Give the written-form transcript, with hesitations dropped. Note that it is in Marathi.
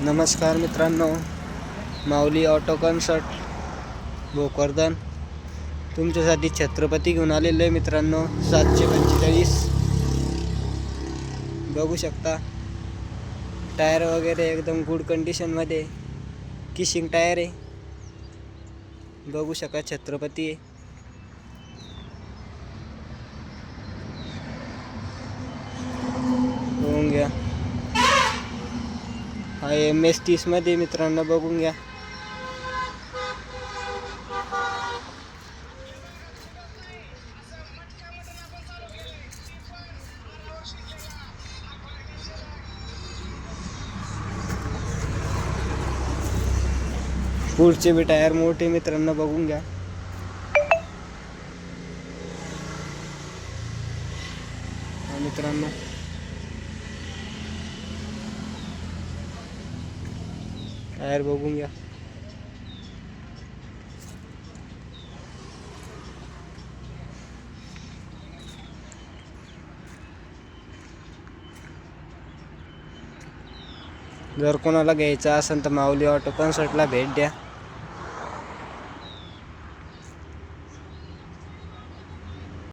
नमस्कार मित्रांनो, माऊली ऑटो कन्सर्ट भोकरदन तुमच्यासाठी छत्रपती घेऊन आलेले आहे मित्रांनो. 745 बघू शकता. टायर वगैरे एकदम गुड कंडिशन मध्ये, किशिंग टायर आहे. बघू शका छत्रपती आहे. बघून घ्या. हा MS-30 मध्ये मित्रांनो, बघून घ्या. पुढचे बी टायर मोठे मित्रांनो, बघून घ्या. मित्रांनो टायर बघून घ्या. जर कोणाला घ्यायचं असेल तर माऊली ऑटो कन्सर्टला भेट द्या.